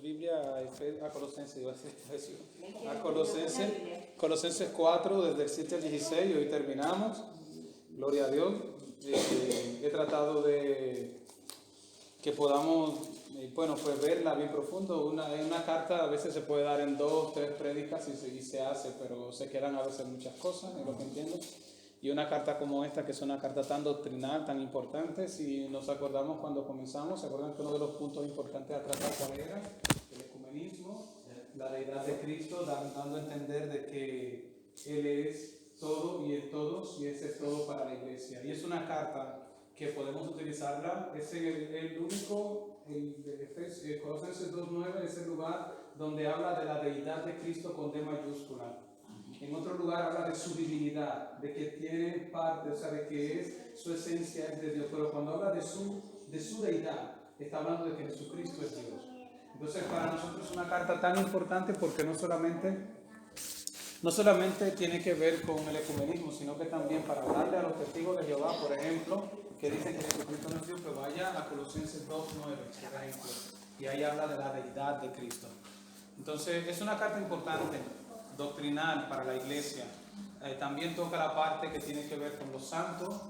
Biblia a Colosenses, iba a decir, a Colosenses 4, desde el 7 al 16, y hoy terminamos. Gloria a Dios. He tratado de que podamos, pues verla bien profundo. Una carta a veces se puede dar en 2, 3 prédicas y se hace, pero se quedan a veces muchas cosas, es lo que entiendo. Y una carta como esta, que es una carta tan doctrinal, tan importante, si nos acordamos cuando comenzamos, ¿se acuerdan que uno de los puntos importantes a tratar cuál era? El ecumenismo, la deidad de Cristo, dando a entender de que Él es todo y es todos, y ese es todo para la iglesia. Y es una carta que podemos utilizarla, es el único, Colosenses 2.9 es el lugar donde habla de la deidad de Cristo con D mayúscula. En otro lugar habla de su divinidad, de que tiene parte, o sea, de que es su esencia es de Dios, pero cuando habla de su deidad, está hablando de que Jesucristo es Dios. Entonces para nosotros es una carta tan importante porque no solamente tiene que ver con el ecumenismo, sino que también para hablarle a los testigos de Jehová, por ejemplo, que dicen que Jesucristo no es Dios, que vaya a Colosenses 2.9, por ejemplo, y ahí habla de la deidad de Cristo. Entonces es una carta importante, doctrinal para la iglesia. También toca la parte que tiene que ver con los santos,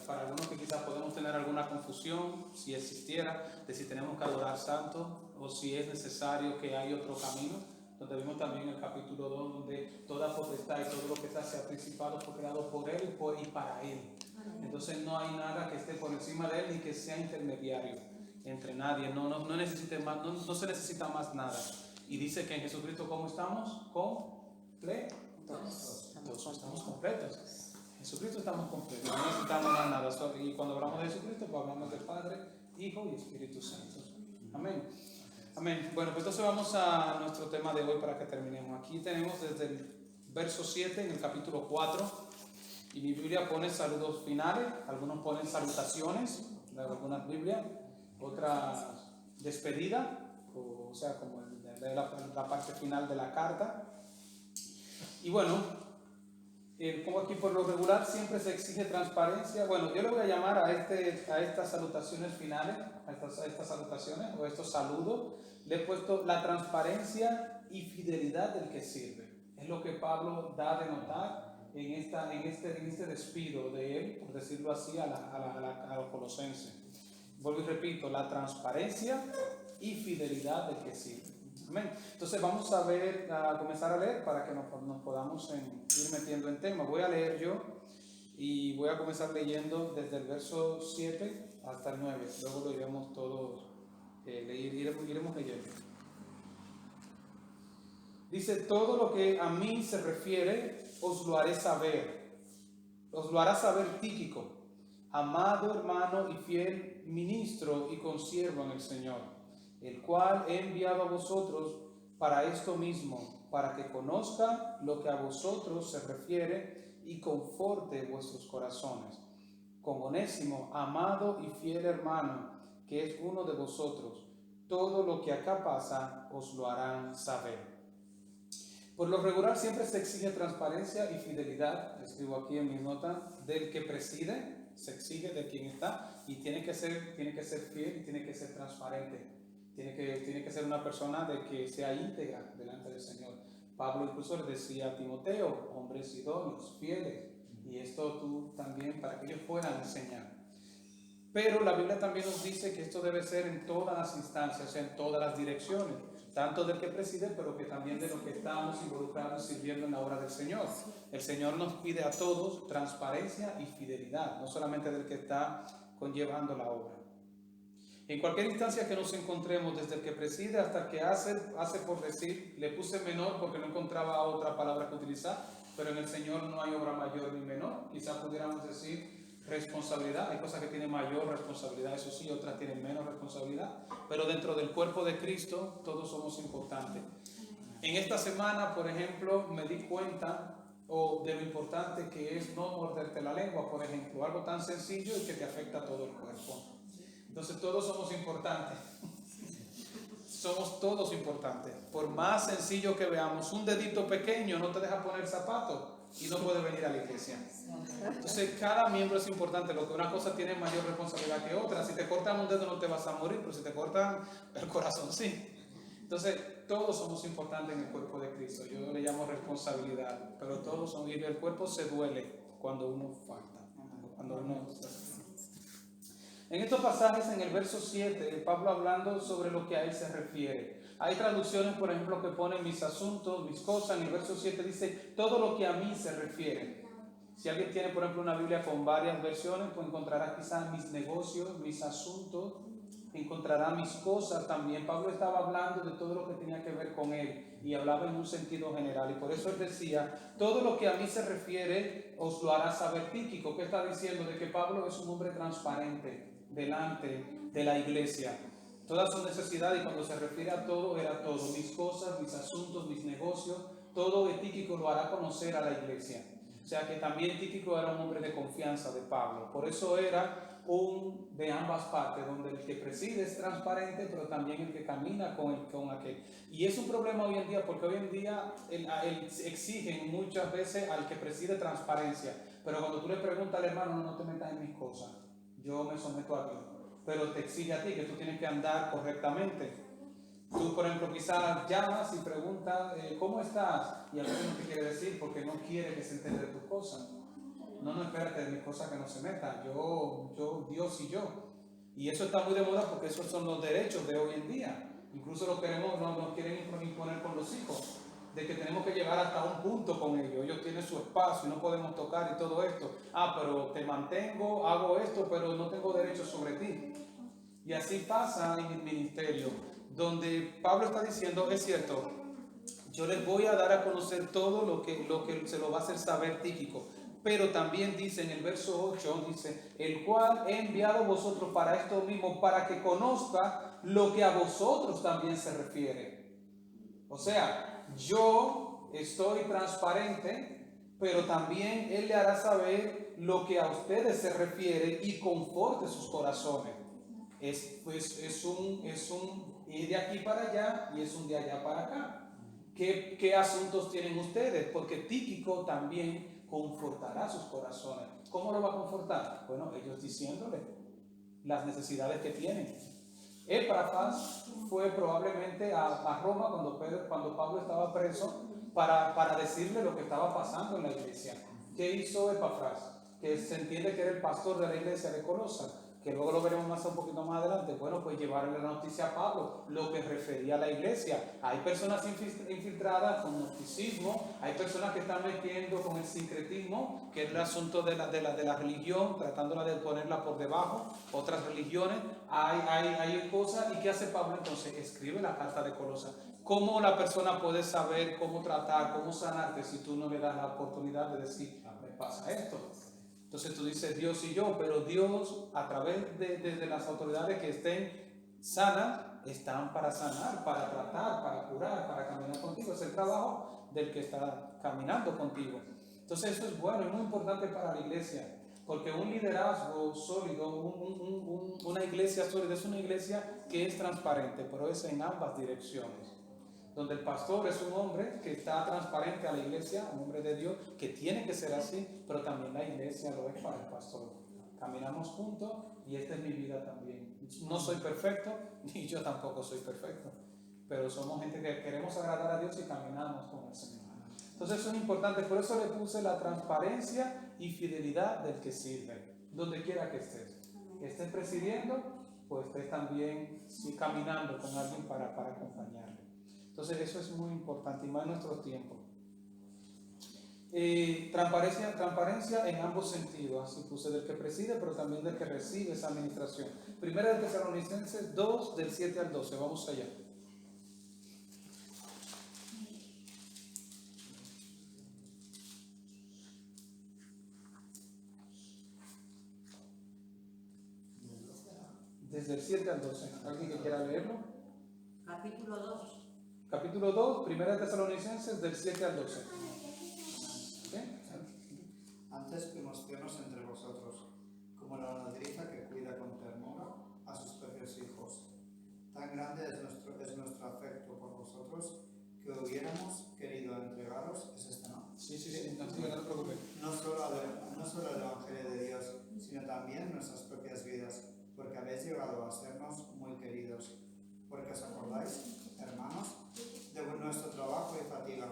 para algunos que quizás podemos tener alguna confusión, si existiera, de si tenemos que adorar santos o si es necesario que hay otro camino, donde vimos también el capítulo 2, donde toda potestad y todo lo que está sea principado fue creado por Él y para Él. Entonces no hay nada que esté por encima de Él ni que sea intermediario entre nadie, no se necesita más nada. Y dice que en Jesucristo, ¿cómo estamos? Completos. Todos estamos completos. En Jesucristo estamos completos. No necesitamos más nada. Y cuando hablamos de Jesucristo, pues hablamos del Padre, Hijo y Espíritu Santo. Amén. Amén. Bueno, pues entonces vamos a nuestro tema de hoy para que terminemos. Aquí tenemos desde el verso 7 en el capítulo 4. Y mi Biblia pone saludos finales. Algunos ponen salutaciones, algunas Biblias. Otras despedida, o sea, como la parte final de la carta. Y bueno, como aquí por lo regular siempre se exige transparencia. Bueno, yo le voy a llamar a estas salutaciones finales, a estas salutaciones o estos saludos, le he puesto la transparencia y fidelidad del que sirve. Es lo que Pablo da de notar en este despido de él, por decirlo así, a los colosenses. Vuelvo y repito, la transparencia y fidelidad del que sirve. Amén. Entonces vamos a comenzar a leer para que nos podamos ir metiendo en tema. Voy a leer yo y voy a comenzar leyendo desde el verso 7 hasta el 9. Luego lo iremos todos, iremos leyendo. Dice, todo lo que a mí se refiere os lo haré saber. Os lo hará saber Tíquico, amado hermano y fiel ministro y consiervo en el Señor, el cual he enviado a vosotros para esto mismo, para que conozca lo que a vosotros se refiere y conforte vuestros corazones. Con Onésimo, amado y fiel hermano, que es uno de vosotros, todo lo que acá pasa os lo harán saber. Por lo regular siempre se exige transparencia y fidelidad, escribo aquí en mis notas, del que preside, se exige de quien está, y tiene que ser fiel y tiene que ser transparente. Tiene que ser una persona de que sea íntegra delante del Señor. Pablo incluso le decía a Timoteo, hombres idóneos, fieles, y esto tú también para que ellos puedan enseñar. Pero la Biblia también nos dice que esto debe ser en todas las instancias, en todas las direcciones, tanto del que preside, pero que también de los que estamos involucrados sirviendo en la obra del Señor. El Señor nos pide a todos transparencia y fidelidad, no solamente del que está conllevando la obra. En cualquier instancia que nos encontremos, desde el que preside hasta el que hace por decir, le puse menor porque no encontraba otra palabra que utilizar, pero en el Señor no hay obra mayor ni menor. Quizás pudiéramos decir responsabilidad, hay cosas que tienen mayor responsabilidad, eso sí, otras tienen menos responsabilidad, pero dentro del cuerpo de Cristo todos somos importantes. En esta semana, por ejemplo, me di cuenta de lo importante que es no morderte la lengua, por ejemplo, algo tan sencillo y que te afecta a todo el cuerpo. Entonces todos somos importantes. Somos todos importantes. Por más sencillo que veamos, un dedito pequeño no te deja poner zapatos y no puede venir a la iglesia. Entonces cada miembro es importante. Lo que una cosa tiene mayor responsabilidad que otra. Si te cortan un dedo no te vas a morir, pero si te cortan el corazón sí. Entonces, todos somos importantes en el cuerpo de Cristo. Yo le llamo responsabilidad, pero todos son, y el cuerpo se duele cuando uno falta, cuando uno... En estos pasajes, en el verso 7, Pablo hablando sobre lo que a él se refiere. Hay traducciones, por ejemplo, que ponen mis asuntos, mis cosas. En el verso 7 dice, todo lo que a mí se refiere. Si alguien tiene, por ejemplo, una Biblia con varias versiones, pues encontrará quizás mis negocios, mis asuntos, encontrará mis cosas también. Pablo estaba hablando de todo lo que tenía que ver con él y hablaba en un sentido general. Y por eso él decía, todo lo que a mí se refiere os lo hará saber Tíquico. ¿Qué está diciendo? De que Pablo es un hombre transparente delante de la iglesia. Todas sus necesidades, y cuando se refiere a todo, era todo. Mis cosas, mis asuntos, mis negocios, todo Tíquico lo hará conocer a la iglesia. O sea que también Tíquico era un hombre de confianza de Pablo. Por eso era un de ambas partes, donde el que preside es transparente, pero también el que camina con aquel. Y es un problema hoy en día, porque hoy en día exigen muchas veces al que preside transparencia. Pero cuando tú le preguntas al hermano, no te metas en mis cosas, yo me someto a Dios. Pero te exige a ti que tú tienes que andar correctamente. Tú, por ejemplo, quizás llamas y preguntas, ¿cómo estás? Y a veces no te quiere decir porque no quiere que se entere de tus cosas. No, espérate de mis cosas que no se metan. Yo, Dios y yo. Y eso está muy de moda porque esos son los derechos de hoy en día. Incluso nos quieren imponer con los hijos, de que tenemos que llegar hasta un punto con ellos. Ellos tienen su espacio y no podemos tocar y todo esto. Pero te mantengo, hago esto, pero no tengo derechos sobre ti. Y así pasa en el ministerio, donde Pablo está diciendo, es cierto, yo les voy a dar a conocer todo lo que se lo va a hacer saber Tíquico. Pero también dice en el verso 8, dice, el cual he enviado a vosotros para esto mismo, para que conozca lo que a vosotros también se refiere. O sea, yo estoy transparente, pero también él le hará saber lo que a ustedes se refiere y conforte sus corazones. Es un ir de aquí para allá y es un de allá para acá. ¿Qué asuntos tienen ustedes? Porque Tíquico también confortará sus corazones. ¿Cómo lo va a confortar? Bueno, ellos diciéndole las necesidades que tienen. Epafras fue probablemente a Roma cuando Pablo estaba preso para decirle lo que estaba pasando en la iglesia. ¿Qué hizo Epafras? Que se entiende que era el pastor de la iglesia de Colosa, que luego lo veremos un poquito más adelante. Bueno, pues llevarle la noticia a Pablo, lo que refería a la iglesia. Hay personas infiltradas con gnosticismo, hay personas que están metiendo con el sincretismo, que es el asunto de la religión, tratándola de ponerla por debajo, otras religiones. Hay cosas. ¿Y qué hace Pablo entonces? Escribe la carta de Colosas. ¿Cómo la persona puede saber cómo tratar, cómo sanarte si tú no le das la oportunidad de decir, me pasa esto? Entonces tú dices Dios y yo, pero Dios a través de las autoridades que estén sanas, están para sanar, para tratar, para curar, para caminar contigo. Es el trabajo del que está caminando contigo. Entonces eso es bueno, es muy importante para la iglesia, porque un liderazgo sólido, una iglesia sólida es una iglesia que es transparente, pero es en ambas direcciones. Donde el pastor es un hombre que está transparente a la iglesia, un hombre de Dios, que tiene que ser así, pero también la iglesia lo es para el pastor. Caminamos juntos y esta es mi vida también. No soy perfecto, ni yo tampoco soy perfecto, pero somos gente que queremos agradar a Dios y caminamos con el Señor. Entonces eso es importante, por eso le puse la transparencia y fidelidad del que sirve, donde quiera que estés. Que estés presidiendo, pues estés también caminando con alguien para acompañarle. Entonces eso es muy importante y más en nuestros tiempos. Transparencia en ambos sentidos, así puse del que preside, pero también del que recibe esa administración. Primera de Tesalonicenses 2, del 7 al 12, vamos allá. Desde el 7 al 12, ¿alguien que quiera leerlo? Capítulo 2. Capítulo 2, Primera de Tesalonicenses, del 7 al 12. ¿Okay? Antes promocionos entre vosotros, como la nodriza que cuida con ternura a sus propios hijos. Tan grande es nuestro afecto por vosotros que hubiéramos querido entregaros. ¿Es este, no? Sí, no te preocupes. No solo el Evangelio de Dios, sino también nuestras propias vidas, porque habéis llegado a sernos muy queridos. Porque os acordáis, hermanos, hermanos, de nuestro trabajo y fatiga,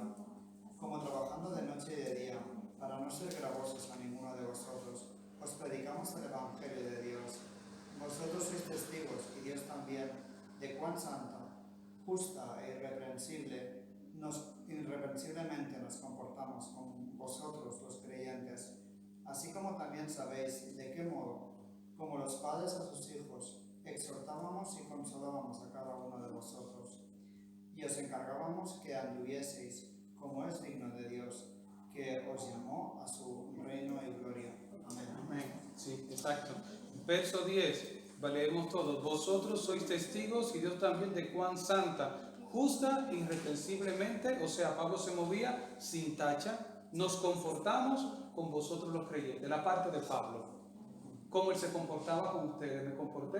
como trabajando de noche y de día, para no ser gravosos a ninguno de vosotros. Os predicamos el Evangelio de Dios. Vosotros sois testigos, y Dios también, de cuán santa, justa e irreprensiblemente nos comportamos con vosotros los creyentes, así como también sabéis de qué modo, como los padres a sus hijos, exhortábamos y consolábamos a cada uno de vosotros, y os encargábamos que anduvieseis como es digno de Dios, que os llamó a su reino y gloria. Amén. Amén. Sí, exacto. Verso 10, leemos todos. Vosotros sois testigos y Dios también de cuán santa, justa e irreprensiblemente, o sea, Pablo se movía sin tacha, nos confortamos con vosotros los creyentes. La parte de Pablo, cómo él se comportaba con ustedes. Me comporté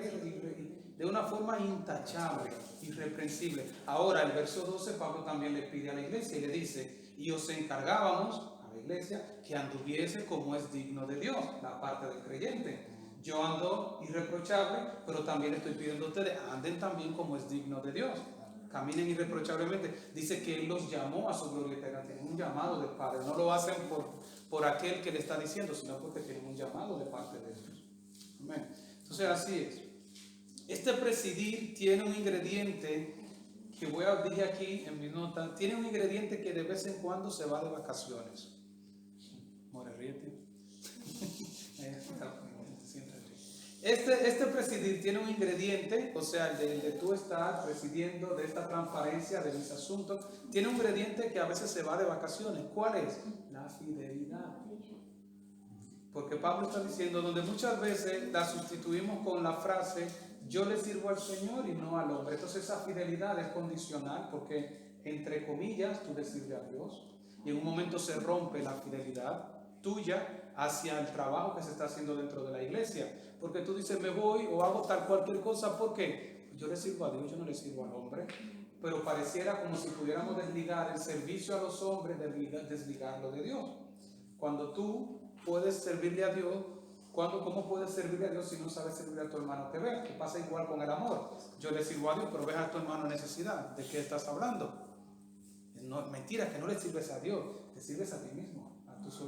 de una forma intachable, irreprensible. Ahora, el verso 12, Pablo también le pide a la iglesia y le dice, y os encargábamos a la iglesia que anduviese como es digno de Dios, la parte del creyente. Yo ando irreprochable, pero también estoy pidiendo a ustedes, anden también como es digno de Dios. Caminen irreprochablemente. Dice que Él los llamó a su gloria eterna. Tienen un llamado del Padre. No lo hacen por aquel que le está diciendo, sino porque tienen un llamado de parte de Dios. Amén. Entonces así es. Este presidir tiene un ingrediente que dije aquí en mi nota. Tiene un ingrediente que de vez en cuando se va de vacaciones. More, ríete. Este presidir tiene un ingrediente, o sea, el de tú estar presidiendo, de esta transparencia de mis asuntos, tiene un ingrediente que a veces se va de vacaciones. ¿Cuál es? La fidelidad. Porque Pablo está diciendo, donde muchas veces la sustituimos con la frase, yo le sirvo al Señor y no al hombre. Entonces esa fidelidad es condicional porque, entre comillas, tú le sirves a Dios. Y en un momento se rompe la fidelidad tuya hacia el trabajo que se está haciendo dentro de la iglesia. Porque tú dices, me voy o hago tal cualquier cosa, porque yo le sirvo a Dios, yo no le sirvo al hombre. Pero pareciera como si pudiéramos desligar el servicio a los hombres, desligarlo de Dios. Cuando tú puedes servirle a Dios, ¿cómo puedes servirle a Dios si no sabes servirle a tu hermano que ve? Que pasa igual con el amor. Yo le sirvo a Dios, pero ves a tu hermano en necesidad. ¿De qué estás hablando? No, mentira, que no le sirves a Dios, te sirves a ti mismo.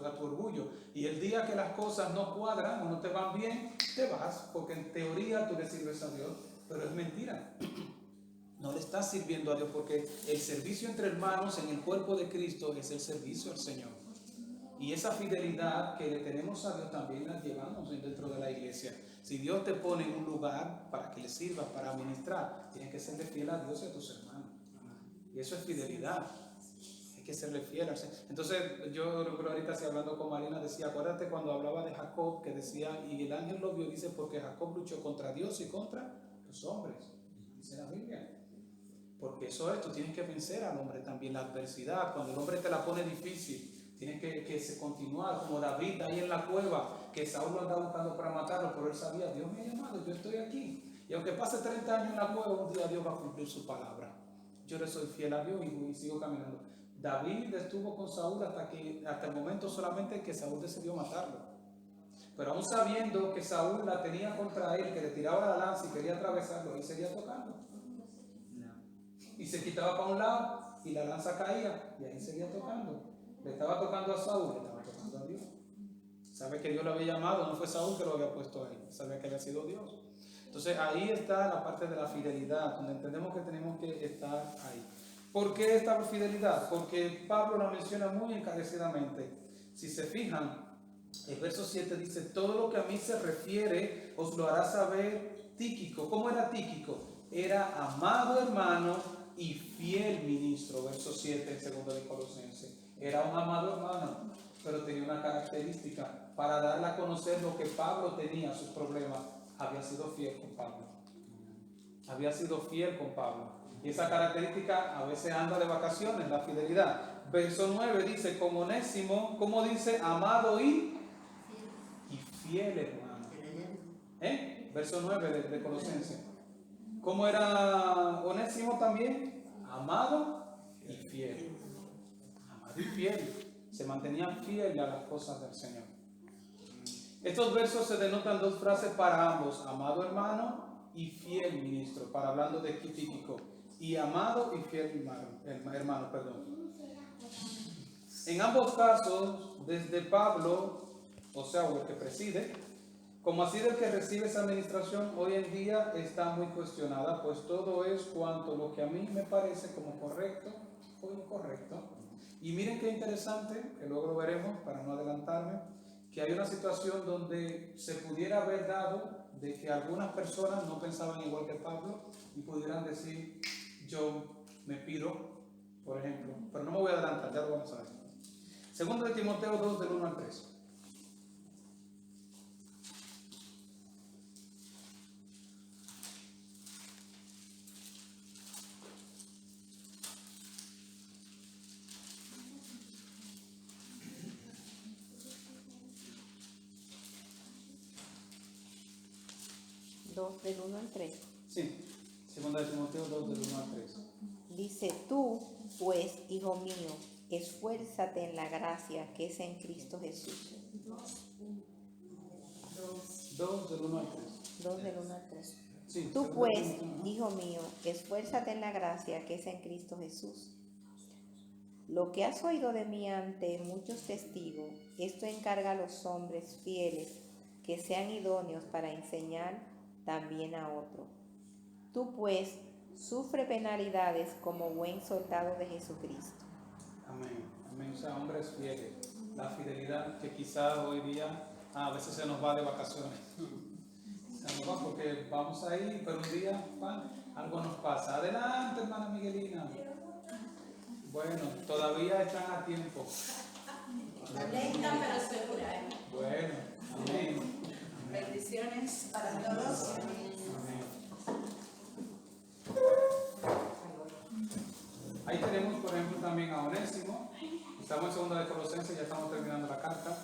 A tu orgullo, y el día que las cosas no cuadran o no te van bien, te vas, porque en teoría tú le sirves a Dios, pero es mentira. No le estás sirviendo a Dios, porque el servicio entre hermanos en el cuerpo de Cristo es el servicio al Señor, y esa fidelidad que le tenemos a Dios también la llevamos dentro de la iglesia. Si Dios te pone en un lugar para que le sirvas, para ministrar, tienes que serle fiel a Dios y a tus hermanos, y eso es fidelidad. Que serle fiel. Entonces yo recuerdo ahorita así hablando con Marina, decía, acuérdate cuando hablaba de Jacob, que decía, y el ángel lo vio, dice, porque Jacob luchó contra Dios y contra los hombres, dice la Biblia. Porque eso es, tú tienes que vencer al hombre también, la adversidad. Cuando el hombre te la pone difícil, tienes que continuar, como David ahí en la cueva, que Saúl lo andaba buscando para matarlo, pero él sabía, Dios me ha llamado, yo estoy aquí, y aunque pase 30 años en la cueva, un día Dios va a cumplir su palabra. Yo le soy fiel a Dios y sigo caminando. David estuvo con Saúl hasta el momento solamente que Saúl decidió matarlo. Pero aún sabiendo que Saúl la tenía contra él, que le tiraba la lanza y quería atravesarlo, él seguía tocando. Y se quitaba para un lado y la lanza caía y ahí seguía tocando. Le estaba tocando a Saúl, le estaba tocando a Dios. Sabe que Dios lo había llamado, no fue Saúl que lo había puesto ahí, sabe que había sido Dios. Entonces ahí está la parte de la fidelidad, donde entendemos que tenemos que estar ahí. ¿Por qué esta fidelidad? Porque Pablo la menciona muy encarecidamente. Si se fijan, el verso 7 dice, todo lo que a mí se refiere os lo hará saber Tíquico. ¿Cómo era Tíquico? Era amado hermano y fiel ministro. Verso 7, el segundo de Colosenses. Era un amado hermano, pero tenía una característica. Para darle a conocer lo que Pablo tenía, sus problemas, había sido fiel con Pablo. Había sido fiel con Pablo. Y esa característica a veces anda de vacaciones, la fidelidad. Verso 9 dice, como Onésimo, ¿cómo dice? Amado y fiel hermano. Verso 9 de Colosenses. ¿Cómo era Onésimo también? Amado y fiel. Amado y fiel. Se mantenía fiel a las cosas del Señor. Estos versos se denotan dos frases para ambos, amado hermano y fiel ministro, para hablando de Tíquico. y amado y fiel hermano, perdón. En ambos casos, desde Pablo, o sea, o el que preside, como así del que recibe esa administración, hoy en día está muy cuestionada, pues todo es cuanto lo que a mí me parece como correcto o incorrecto. Y miren qué interesante, que luego lo veremos para no adelantarme, que hay una situación donde se pudiera haber dado de que algunas personas no pensaban igual que Pablo y pudieran decir, yo me piro, por ejemplo, pero no me voy a adelantar, ya lo vamos a ver. Segundo de Timoteo 2, del 1 al 3. Del 1 al 3. Sí, segunda de Timoteo 2, del 1 al 3. Dice, tú, pues, hijo mío, esfuérzate en la gracia que es en Cristo Jesús. 2 del 1 al 3. 2 del 1 al 3. Sí, Tú, segunda de pues, Timoteo, ¿no? hijo mío, esfuérzate en la gracia que es en Cristo Jesús. Lo que has oído de mí ante muchos testigos, esto encarga a los hombres fieles que sean idóneos para enseñar también a otros. Tú, pues, sufre penalidades como buen soldado de Jesucristo. Amén, amén. O sea, hombres fieles. La fidelidad que quizá hoy día a veces se nos va de vacaciones. Se nos va porque vamos ahí, pero un día algo nos pasa. Adelante, hermana Miguelina. Bueno, todavía están a tiempo. Lenta pero segura. Bueno, amén. Bendiciones para todos. Amén. Ahí tenemos, por ejemplo, también a Onésimo. Estamos en segunda de Colosenses, ya estamos terminando la carta.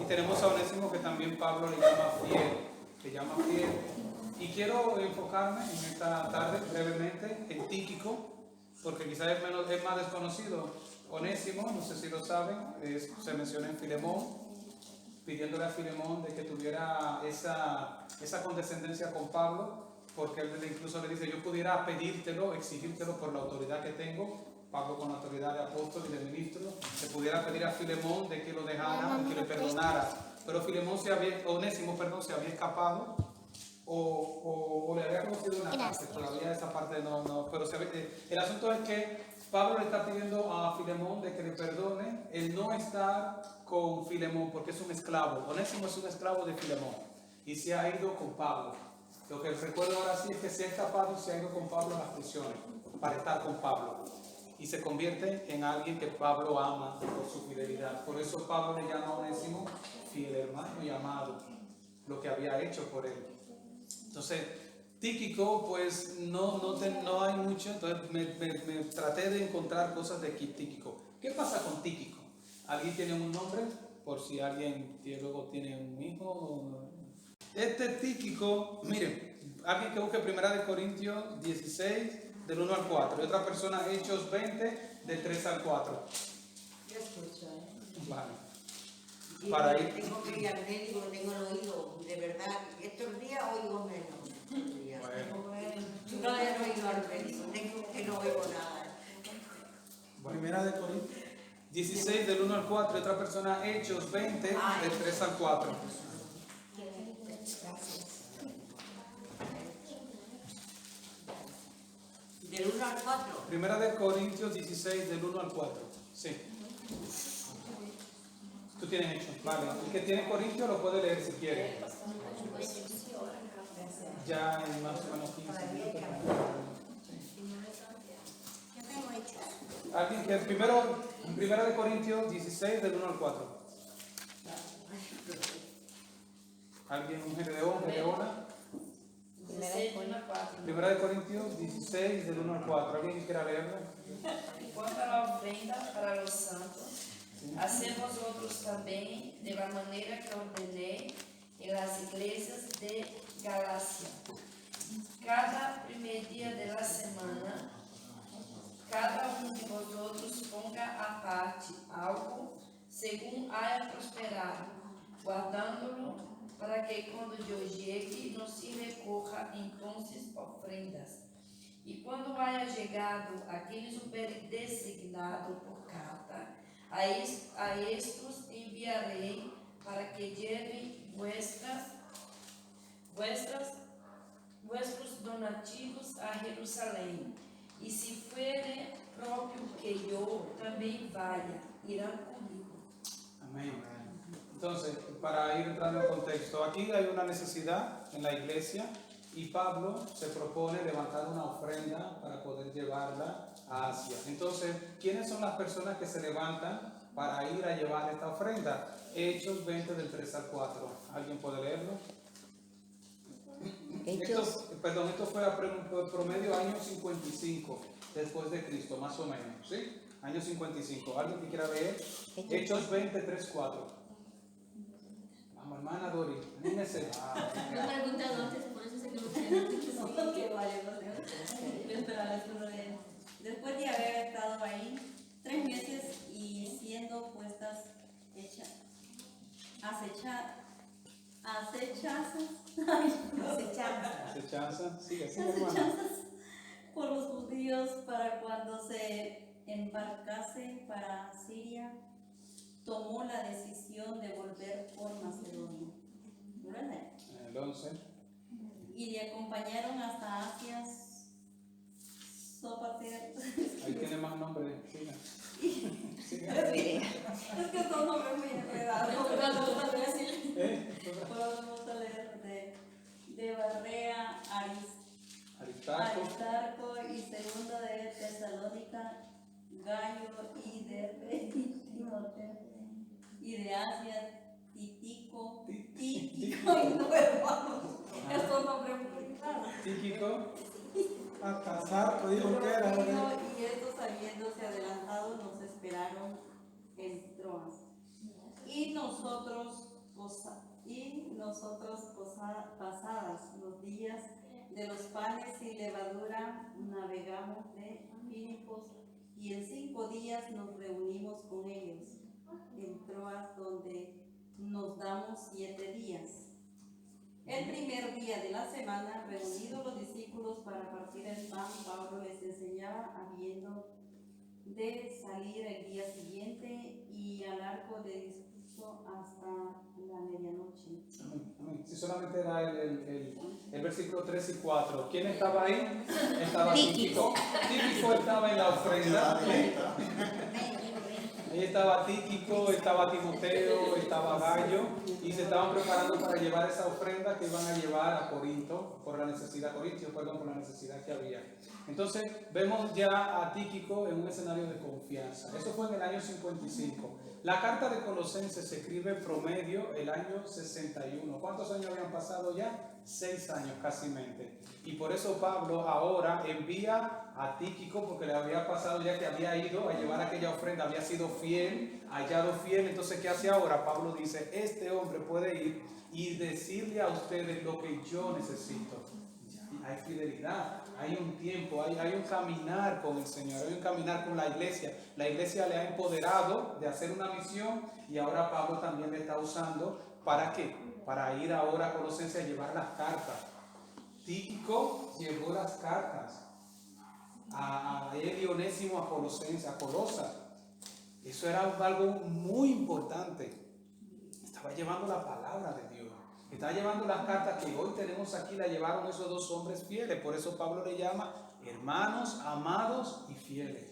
Y tenemos a Onésimo que también Pablo le llama fiel. Y quiero enfocarme en esta tarde brevemente en Tíquico, porque quizás es más desconocido. Onésimo, no sé si lo saben, se menciona en Filemón, pidiéndole a Filemón de que tuviera esa condescendencia con Pablo, porque él incluso le dice, yo pudiera pedírtelo, exigírtelo por la autoridad que tengo, Pablo con la autoridad de apóstol y de ministro, se pudiera pedir a Filemón de que lo dejara y que le perdonara, pero Onésimo se había escapado o le había conocido una cárcel, todavía esa parte no, pero el asunto es que Pablo le está pidiendo a Filemón de que le perdone el no estar con Filemón porque es un esclavo. Onésimo es un esclavo de Filemón y se ha ido con Pablo. Lo que recuerdo ahora sí es que se ha escapado y se ha ido con Pablo a las prisiones para estar con Pablo. Y se convierte en alguien que Pablo ama por su fidelidad. Por eso Pablo le llama a Onésimo fiel hermano y amado, lo que había hecho por él. Entonces, Tíquico, pues no hay mucho, entonces me traté de encontrar cosas de Tíquico. ¿Qué pasa con Tíquico? ¿Alguien tiene un nombre? Por si alguien luego tiene un hijo. Este Tíquico, miren, alguien que busque 1 Corintios 16, del 1 al 4, y otra persona, Hechos 20, del 3 al 4. Yo escucho, Vale. Y Para ir. tengo que ir al médico, tengo el oído, de verdad, estos días oigo menos. No he oído al médico, tengo que no oigo nada. Primera de Corintios 16 del 1 al 4, otra persona Hechos 20 del 3 al 4. Del 1 al 4. Primera de Corintios 16 del 1 al 4. Sí. Tú tienes Hechos, vale. El que tiene Corintios lo puede leer si quiere. Ya en más o menos 15 minutos. Yo tengo Hechos. Alguien que primera de Corintios 16 del 1 al 4. ¿Alguien, un Gedeona? Primera de Corintios 16 del 1 al 4. ¿Alguien que quiera leerlo? En cuanto a la ofrenda para los santos, haced vosotros también de la manera que ordené en las iglesias de Galacia. Cada primer día de la semana, cada uno de vosotros ponga aparte algo según haya prosperado, guardándolo para que cuando yo llegue no se recoja entonces ofrendas. E quando haya chegado aqueles houver designado por carta, a estes enviarei para que lleven vuestros donativos a Jerusalém. E se fuere próprio que eu também vaya, irán comigo. Amén. Entonces, para ir entrando en contexto, aquí hay una necesidad en la iglesia y Pablo se propone levantar una ofrenda para poder llevarla a Asia. Entonces, ¿quiénes son las personas que se levantan para ir a llevar esta ofrenda? Hechos 20 del 3 al 4. ¿Alguien puede leerlo? Esto fue a promedio año 55 después de Cristo, más o menos, ¿sí? Año 55. ¿Alguien que quiera leer? Hechos 20, 3, 4. Vamos, hermana Dori, anímese. Me he preguntado antes, por eso sé que lo tengo. Sí, que vale, no sé. Esperar esto no es. Después de haber estado ahí 3 meses y siendo puestas Acechanza, sí, así hermano. acechanzas por los judíos para cuando se embarcase para Siria, tomó la decisión de volver por Macedonia. ¿Verdad? El 11. Y le acompañaron hasta Asia, Sópater. Ahí tiene más nombre. Siga. Es que son nombres muy enredados. Podemos leer de Barrea, Aristarco y segundo de Tesalónica, Gallo y de Timoteo, y de Asia, Tíquico y no hermanos. Estos nombres muy raros. Tíquico. A casar, dijo que era. Y estos habiéndose adelantado nos esperaron en Troas. Y nosotros pasadas los días de los panes y levadura navegamos de Filipos y en 5 días nos reunimos con ellos en Troas, donde nos damos 7 días. El primer día de la semana, reunidos los discípulos para partir el pan, Pablo les enseñaba habiendo de salir el día siguiente y a largo de discurso hasta la medianoche. Amén, amén. Si solamente era el versículo 3 y 4. ¿Quién estaba ahí? Estaba Tíquico. Tíquico estaba en la ofrenda. Ahí estaba Tíquico, estaba Timoteo, estaba Gallo y se estaban preparando para llevar esa ofrenda que iban a llevar a Corinto por la necesidad, por la necesidad que había. Entonces vemos ya a Tíquico en un escenario de confianza. Eso fue en el año 55. La carta de Colosenses se escribe promedio el año 61. ¿Cuántos años habían pasado ya? 6 años casi mente. Y por eso Pablo ahora envía a Tíquico, porque le había pasado ya que había ido a llevar aquella ofrenda, había sido fiel, hallado fiel. Entonces, ¿qué hace ahora? Pablo dice, este hombre puede ir y decirle a ustedes lo que yo necesito. Hay fidelidad, hay un tiempo, hay un caminar con el Señor, hay un caminar con la iglesia. La iglesia le ha empoderado de hacer una misión y ahora Pablo también le está usando. ¿Para qué? Para ir ahora a Colosenses a llevar las cartas. Tíquico llevó las cartas a él y Onésimo a Colosenses, a Colosa. Eso era algo muy importante. Estaba llevando la palabra de Dios. Estaba llevando las cartas que hoy tenemos aquí, la llevaron esos 2 hombres fieles. Por eso Pablo le llama hermanos, amados y fieles.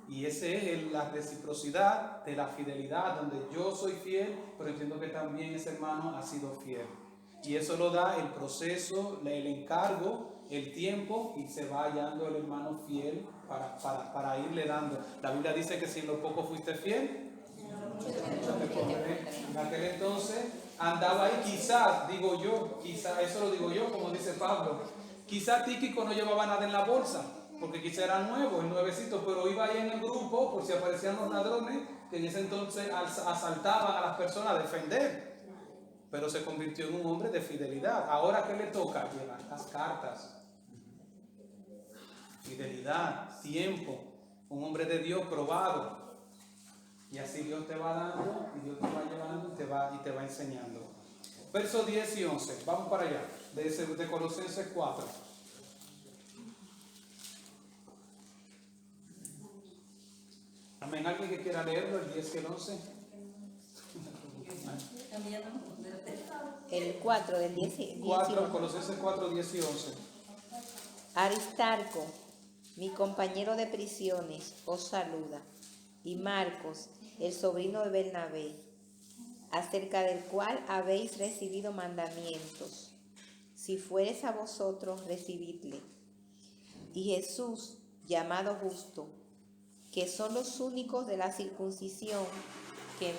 Y esa es la reciprocidad de la fidelidad, donde yo soy fiel, pero entiendo que también ese hermano ha sido fiel. Y eso lo da el proceso, el encargo, el tiempo, y se va hallando el hermano fiel para irle dando. La Biblia dice que si en lo poco fuiste fiel, en aquel entonces andaba ahí, quizás, digo yo, quizás, eso lo digo yo, como dice Pablo, quizás Tíquico no llevaba nada en la bolsa, porque quizá era nuevo, el nuevecito, pero iba ahí en el grupo por si aparecían los ladrones que en ese entonces asaltaban a las personas a defender. Pero se convirtió en un hombre de fidelidad. Ahora, ¿qué le toca? Llevar las cartas. Fidelidad, tiempo, un hombre de Dios probado. Y así Dios te va dando y Dios te va llevando y te va enseñando. Versos 10 y 11, vamos para allá, de Colosenses 4. Amén. ¿Alguien que quiera leerlo, el 10 y el 11? El 4 del 10 y 4, Colosenses 4, 10 y 11. Aristarco, mi compañero de prisiones, os saluda, y Marcos, el sobrino de Bernabé, acerca del cual habéis recibido mandamientos. Si fueres a vosotros, recibidle. Y Jesús, llamado Justo, que son los únicos de la circuncisión que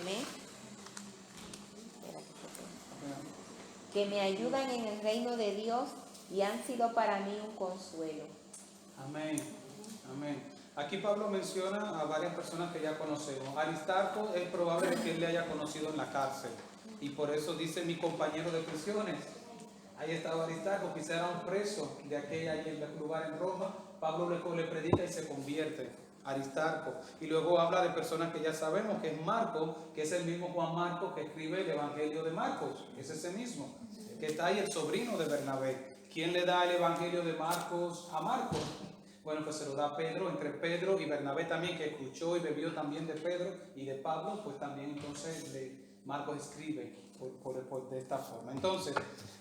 me ayudan en el reino de Dios y han sido para mí un consuelo. Amén. Amén. Aquí Pablo menciona a varias personas que ya conocemos. Aristarco es probable que él le haya conocido en la cárcel. Y por eso dice mi compañero de prisiones. Ahí estaba Aristarco, quizá era un preso de aquel lugar en Roma. Pablo le predica y se convierte. Aristarco. Y luego habla de personas que ya sabemos, que es Marcos, que es el mismo Juan Marcos que escribe el Evangelio de Marcos. Es ese mismo, que está ahí, el sobrino de Bernabé. ¿Quién le da el Evangelio de Marcos a Marcos? Bueno, pues se lo da Pedro, entre Pedro y Bernabé también, que escuchó y bebió también de Pedro y de Pablo, pues también entonces Marcos escribe de esta forma. Entonces,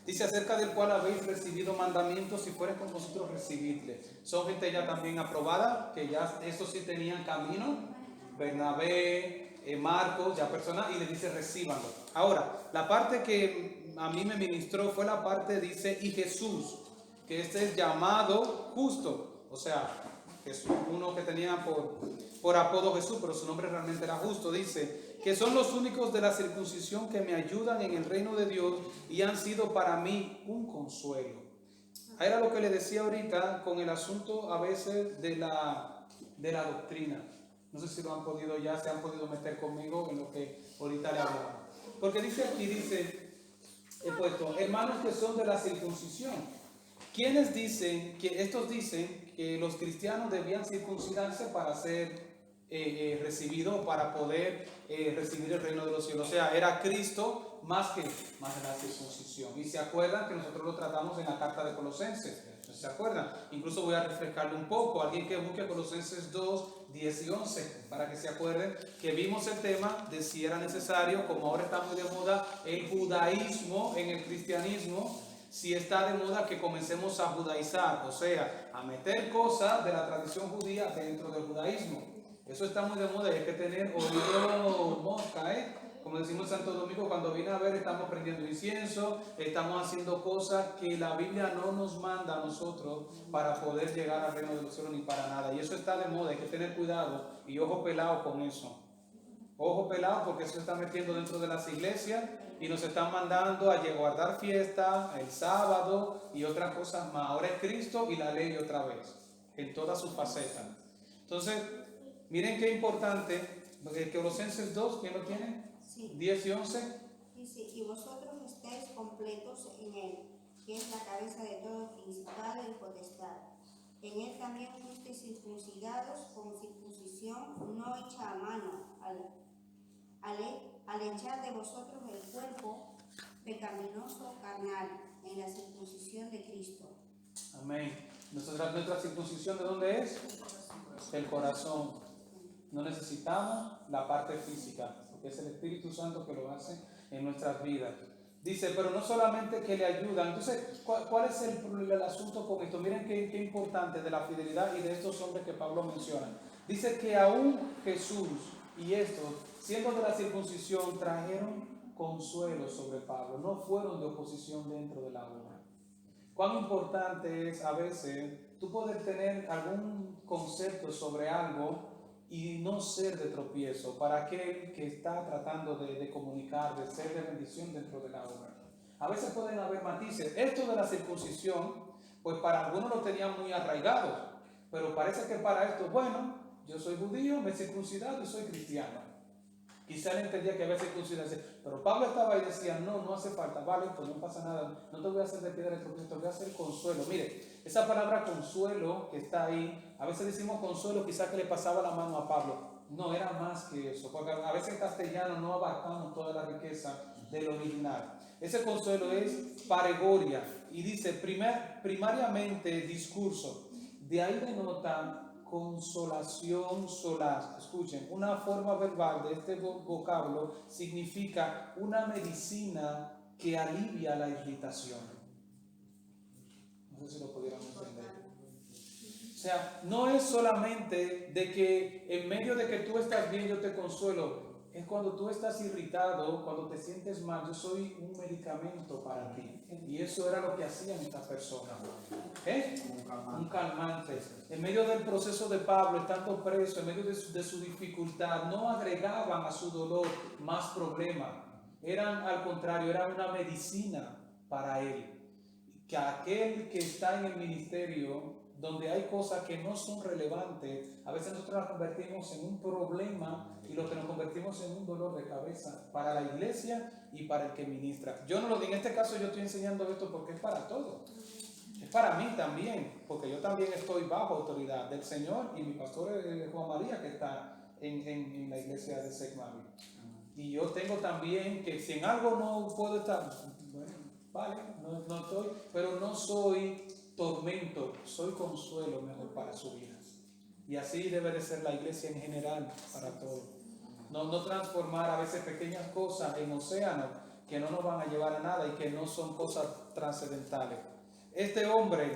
dice acerca del cual habéis recibido mandamientos, si fueres con vosotros, recibidle. Son gente ya también aprobada, que ya estos sí tenían camino, Bernabé, Marcos, ya personas, y le dice recíbanlo. Ahora, la parte que a mí me ministró fue la parte, dice, y Jesús, que este es llamado Justo. O sea, Jesús, uno que tenía por apodo Jesús, pero su nombre realmente era Justo, dice que son los únicos de la circuncisión que me ayudan en el reino de Dios y han sido para mí un consuelo. Era lo que le decía ahorita con el asunto a veces de la doctrina. No sé si lo han podido ya, se han podido meter conmigo en lo que ahorita le hablaba. Porque dice aquí, he puesto, hermanos que son de la circuncisión. ¿Quiénes dicen que estos dicen que los cristianos debían circuncidarse para ser recibidos, para poder recibir el reino de los cielos? O sea, era Cristo más de la circuncisión. Y se acuerdan que nosotros lo tratamos en la carta de Colosenses. ¿Se acuerdan? Incluso voy a refrescarle un poco. Alguien que busque Colosenses 2, 10 y 11, para que se acuerden que vimos el tema de si era necesario, como ahora está muy de moda el judaísmo en el cristianismo, si está de moda que comencemos a judaizar, o sea, a meter cosas de la tradición judía dentro del judaísmo. Eso está muy de moda y hay que tener oído mosca, Como decimos en Santo Domingo, cuando viene a ver, estamos prendiendo incienso, estamos haciendo cosas que la Biblia no nos manda a nosotros para poder llegar al reino de los cielos ni para nada. Y eso está de moda, hay que tener cuidado y ojo pelado con eso. Ojo pelado, porque eso se está metiendo dentro de las iglesias y nos están mandando a guardar fiesta el sábado y otras cosas más. Ahora es Cristo y la ley otra vez, en todas sus facetas. Entonces, miren qué importante, Colosenses 2, ¿quién lo tiene? Sí. 10 y 11. Dice, y vosotros estáis completos en él, que es la cabeza de todo principado y potestad. En él también fuisteis circuncidados con circuncisión no hecha a mano, al echar de vosotros el cuerpo pecaminoso carnal en la circuncisión de Cristo. Amén. Nuestra circuncisión, ¿de dónde es? El corazón. No necesitamos la parte física, porque es el Espíritu Santo que lo hace en nuestras vidas. Dice, pero no solamente que le ayudan. Entonces, ¿cuál es el asunto con esto? Miren qué importante de la fidelidad y de estos hombres que Pablo menciona. Dice que aún Jesús y estos, siendo de la circuncisión, trajeron consuelo sobre Pablo. No fueron de oposición dentro de la obra. Cuán importante es a veces tú poder tener algún concepto sobre algo y no ser de tropiezo para aquel que está tratando de comunicar, de ser de bendición dentro de la obra. A veces pueden haber matices. Esto de la circuncisión, pues para algunos lo tenían muy arraigado, pero parece que para esto, bueno, yo soy judío, me he circuncidado y soy cristiano. Quizá él entendía que había circuncidarse, pero Pablo estaba ahí y decía, no hace falta, vale, pues no pasa nada, no te voy a hacer de piedra de tropiezo, te voy a hacer consuelo. Mire, esa palabra consuelo que está ahí, a veces decimos consuelo, quizá que le pasaba la mano a Pablo. No, era más que eso, porque a veces en castellano no abarcamos toda la riqueza del original. Ese consuelo es paregoria y dice primariamente discurso. De ahí denota consolación, solaz. Escuchen, una forma verbal de este vocablo significa una medicina que alivia la irritación. No sé si lo pudieron entender. O sea, no es solamente de que en medio de que tú estás bien yo te consuelo. Es cuando tú estás irritado, cuando te sientes mal, yo soy un medicamento para ti. Y eso era lo que hacían estas personas. Un calmante. En medio del proceso de Pablo, estando preso, en medio de su dificultad, no agregaban a su dolor más problemas. Eran, al contrario, eran una medicina para él. Que aquel que está en el ministerio, donde hay cosas que no son relevantes, a veces nosotros las convertimos en un problema y lo que nos convertimos en un dolor de cabeza para la iglesia y para el que ministra. Yo no lo digo, en este caso yo estoy enseñando esto porque es para todos. Es para mí también, porque yo también estoy bajo autoridad del Señor y mi pastor es Juan María, que está en la iglesia de Secmavi. Y yo tengo también que si en algo no puedo estar, bueno, vale, no estoy, pero no soy tormento, soy consuelo mejor para su vida. Y así debe de ser la iglesia en general para todos. No transformar a veces pequeñas cosas en océanos que no nos van a llevar a nada y que no son cosas trascendentales. Este hombre,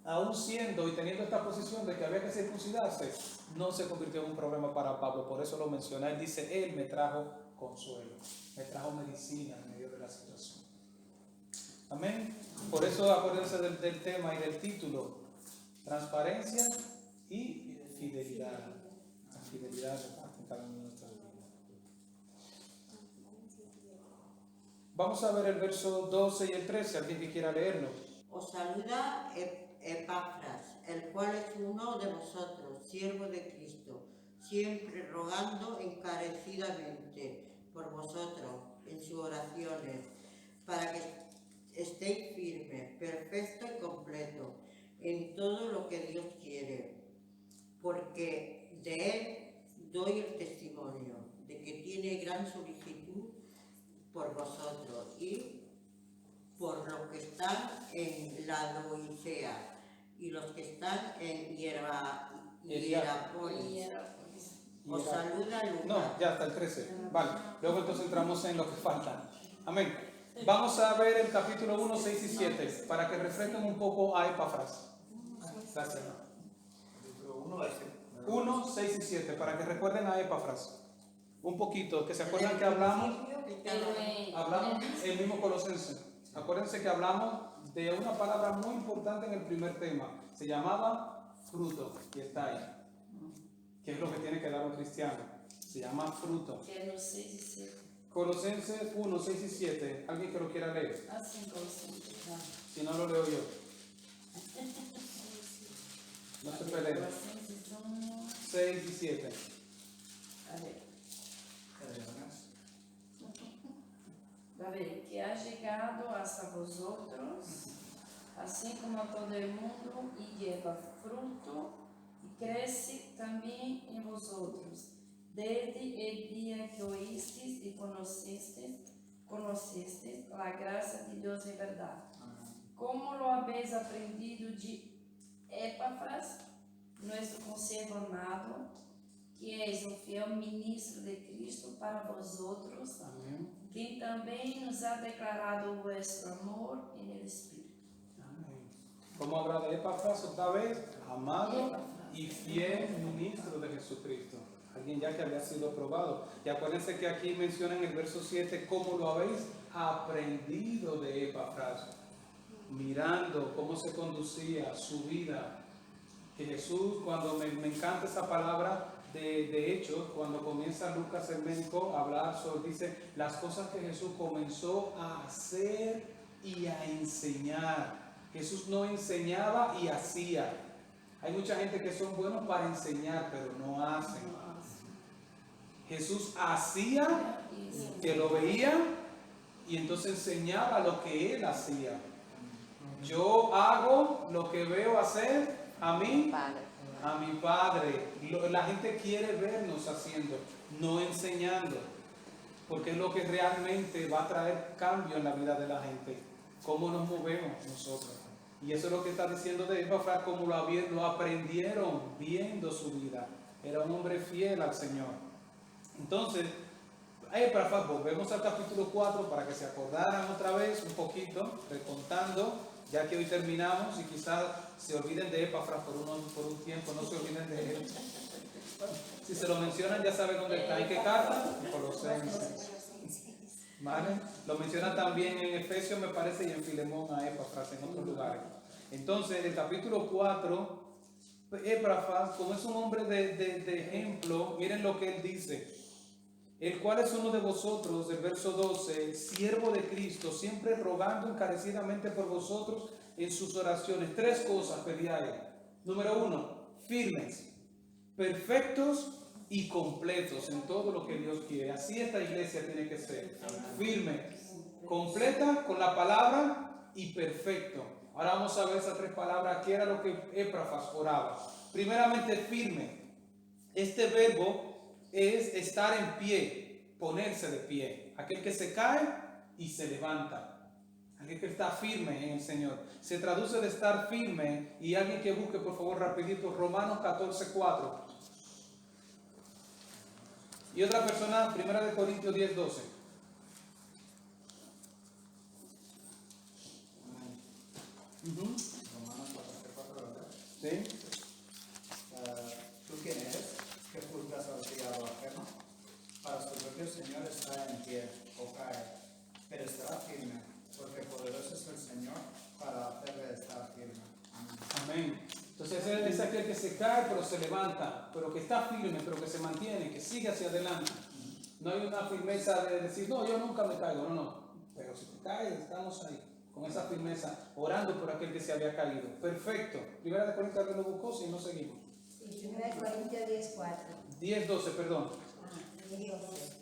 aún siendo y teniendo esta posición de que había que circuncidarse, no se convirtió en un problema para Pablo. Por eso lo menciona. Él dice, él me trajo consuelo, me trajo medicina en medio de la situación. Amén. Por eso acuérdense del tema y del título: transparencia y fidelidad. La fidelidad en cada una de nuestras vidas. Vamos a ver el verso 12 y el 13, alguien que quiera leerlo. Os saluda Epafras, el cual es uno de vosotros, siervo de Cristo, siempre rogando encarecidamente por vosotros en sus oraciones, para que estéis firmes, perfecto y completo en todo lo que Dios quiere, porque de Él doy el testimonio de que tiene gran solicitud por vosotros y por los que están en la Laodicea y los que están en Hierápolis. Os saluda Lucas. No, ya hasta el 13. Vale, luego entonces entramos en lo que falta. Amén. Vamos a ver el capítulo 1, 6 y 7 para que refresquen un poco a Epafras. Gracias. Capítulo 1, 1, 6 y 7 para que recuerden a Epafras. Un poquito, que se acuerdan que hablamos el mismo Colosense. Acuérdense que hablamos de una palabra muy importante en el primer tema. Se llamaba fruto, y está ahí. ¿Qué es lo que tiene que dar un cristiano? Se llama fruto. Colosenses 1, 6 y 7. ¿Alguien que lo quiera leer? Si no, lo leo yo. No se peleen. 6 y 7. A ver, que ha llegado hasta vosotros, así como todo el mundo, y lleva fruto y crece también en vosotros, desde el día que oísteis y conocestes la gracia de Dios de verdad. Como lo habéis aprendido de Epafras, nuestro consiervo amado, que es un fiel ministro de Cristo para vosotros, quien también nos ha declarado vuestro amor en el Espíritu. Amén. ¿Cómo habla de Epafras otra vez? Amado y fiel ministro de Jesucristo. Alguien ya que había sido probado. Y acuérdense que aquí menciona en el verso 7 cómo lo habéis aprendido de Epafras. Mirando cómo se conducía su vida. Que Jesús, cuando me encanta esa palabra, de hecho, cuando comienza Lucas el médico a hablar sobre, dice, las cosas que Jesús comenzó a hacer y a enseñar. Jesús no enseñaba y hacía. Hay mucha gente que son buenos para enseñar, pero no hacen. Jesús hacía, que lo veía, y entonces enseñaba lo que él hacía. Yo hago lo que veo hacer a mí. A mi Padre. La gente quiere vernos haciendo, no enseñando, porque es lo que realmente va a traer cambio en la vida de la gente. Cómo nos movemos nosotros. Y eso es lo que está diciendo de Epafras, como lo aprendieron viendo su vida. Era un hombre fiel al Señor. Entonces, Epafras, volvemos al capítulo 4 para que se acordaran otra vez un poquito, recontando, ya que hoy terminamos y quizás se olviden de Epafras por un tiempo, no se olviden de él. Si se lo mencionan ya saben dónde está. ¿En qué carta? Colosenses. ¿Vale? Lo menciona también en Efesios, me parece, y en Filemón a Epafras en otros lugares. Entonces, el capítulo 4, Epafras, como es un hombre de ejemplo, miren lo que él dice. El cual es uno de vosotros, del verso 12, siervo de Cristo, siempre rogando encarecidamente por vosotros en sus oraciones. 3 cosas pedía él. Número 1, firmes, perfectos y completos en todo lo que Dios quiere. Así esta iglesia tiene que ser. Firme, completa con la palabra y perfecto. Ahora vamos a ver esas 3 palabras. ¿Qué era lo que Epafras oraba? Primeramente, firme. Este verbo es estar en pie, ponerse de pie. Aquel que se cae y se levanta. Aquel que está firme en el Señor. Se traduce de estar firme. Y alguien que busque, por favor, rapidito, Romanos 14:4. Y otra persona, 1 Corintios 10:12. Romanos 14:4, ¿verdad? ¿Sí? ¿Tú quién eres? Que juzgas al criado ajeno. Para su propio Señor está en pie o cae, pero estará firme, porque poderoso es el Señor para hacerle estar firme. Amén. Amén. Entonces es aquel que se cae pero se levanta, pero que está firme, pero que se mantiene, que sigue hacia adelante. No hay una firmeza de decir, no, yo nunca me caigo, no. Pero si te caes, estamos ahí, con esa firmeza, orando por aquel que se había caído. Perfecto. 1 Corintios lo buscó, si no seguimos. 1 Corintios 10:4. 10:12, perdón. 10:12.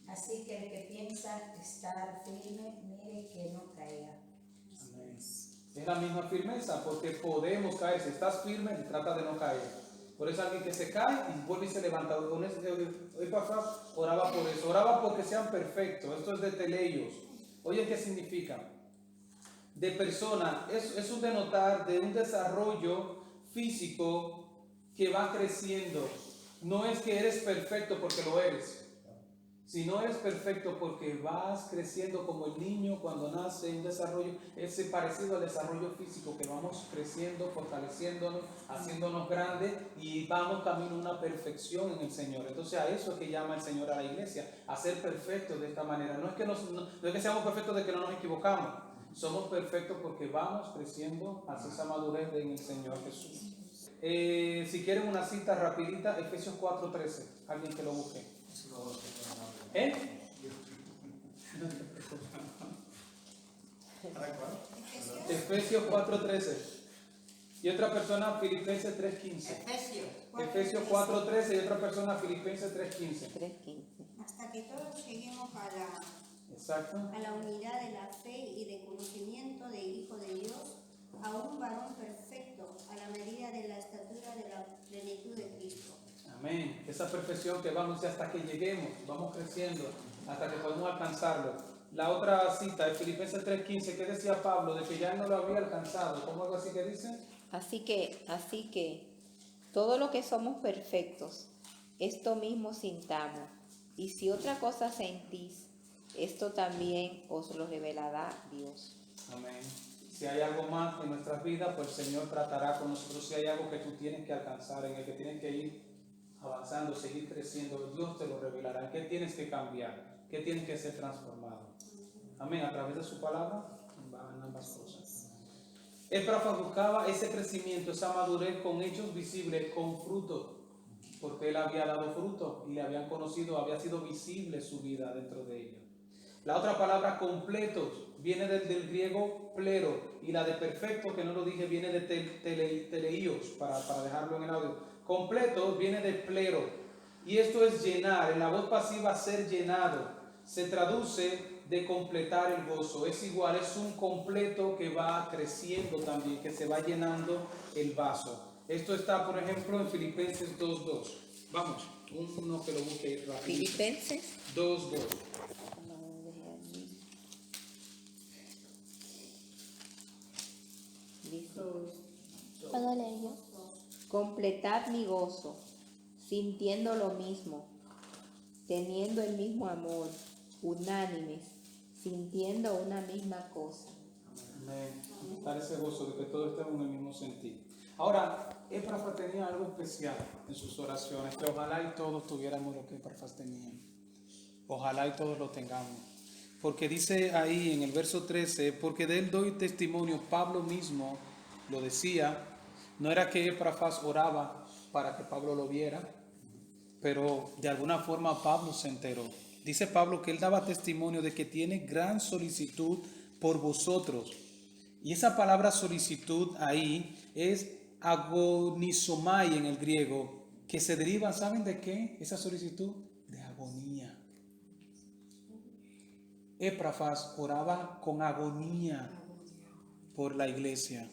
Así que el que piensa estar firme, mire que no caiga. Amén. Es la misma firmeza, porque podemos caer. Si estás firme, trata de no caer. Por eso alguien que se cae y vuelve y se levanta. Epafras oraba por eso. Oraba porque sean perfectos. Esto es de teleios. Oye, ¿qué significa? De persona. Es un denotar de un desarrollo físico que va creciendo. No es que eres perfecto porque lo eres. Si no eres perfecto porque vas creciendo como el niño cuando nace, un desarrollo, es parecido al desarrollo físico, que vamos creciendo, fortaleciéndonos, haciéndonos grandes y vamos camino a una perfección en el Señor. Entonces a eso es que llama el Señor a la iglesia, a ser perfectos de esta manera. No es que seamos perfectos de que no nos equivocamos, somos perfectos porque vamos creciendo hacia esa madurez en el Señor Jesús. Si quieren una cita rapidita, Efesios 4:13, alguien que lo busque. Efesios 4:13. Y otra persona, Filipenses 3:15. Efesios 4:13 y otra persona, Filipenses 3:15. 3:15. Hasta que todos lleguemos Exacto. a la unidad de la fe y de conocimiento del Hijo de Dios, a un varón perfecto, a la medida de la estatura de la plenitud de Cristo. Amén. Esa perfección que vamos hasta que lleguemos, vamos creciendo, hasta que podamos alcanzarlo. La otra cita es Filipenses 3:15. ¿Qué decía Pablo? De que ya no lo había alcanzado. ¿Cómo algo así que dice? Así que, todo lo que somos perfectos, esto mismo sintamos. Y si otra cosa sentís, esto también os lo revelará Dios. Amén. Si hay algo más en nuestras vidas, pues el Señor tratará con nosotros. Si hay algo que tú tienes que alcanzar, en el que tienes que ir avanzando, seguir creciendo, Dios te lo revelará. ¿Qué tienes que cambiar? ¿Qué tienes que ser transformado? Amén. A través de su palabra van ambas cosas. Epafras buscaba ese crecimiento, esa madurez con hechos visibles, con fruto, porque él había dado fruto y le habían conocido, había sido visible su vida dentro de ellos. La otra palabra, completos, viene del griego plero, y la de perfecto, que no lo dije, viene de teleios, para dejarlo en el audio. Completos viene de plero, y esto es llenar. En la voz pasiva, ser llenado, se traduce de completar el gozo. Es igual, es un completo que va creciendo también, que se va llenando el vaso. Esto está, por ejemplo, en Filipenses 2:2. Vamos, uno que lo busque rápido. Filipenses 2:2. todo ello. Completad mi gozo, sintiendo lo mismo, teniendo el mismo amor, unánimes, sintiendo una misma cosa. Amén. Dar ese gozo de que todos estemos en el mismo sentido. Ahora, Epafras tenía algo especial en sus oraciones, que ojalá y todos tuviéramos lo que Epafras tenía. Ojalá y todos lo tengamos. Porque dice ahí en el verso 13, porque de él doy testimonio, Pablo mismo lo decía, no era que Epafras oraba para que Pablo lo viera, pero de alguna forma Pablo se enteró. Dice Pablo que él daba testimonio de que tiene gran solicitud por vosotros. Y esa palabra solicitud ahí es agonizomai en el griego, que se deriva, ¿saben de qué? Esa solicitud de agonía. Epafras oraba con agonía por la iglesia.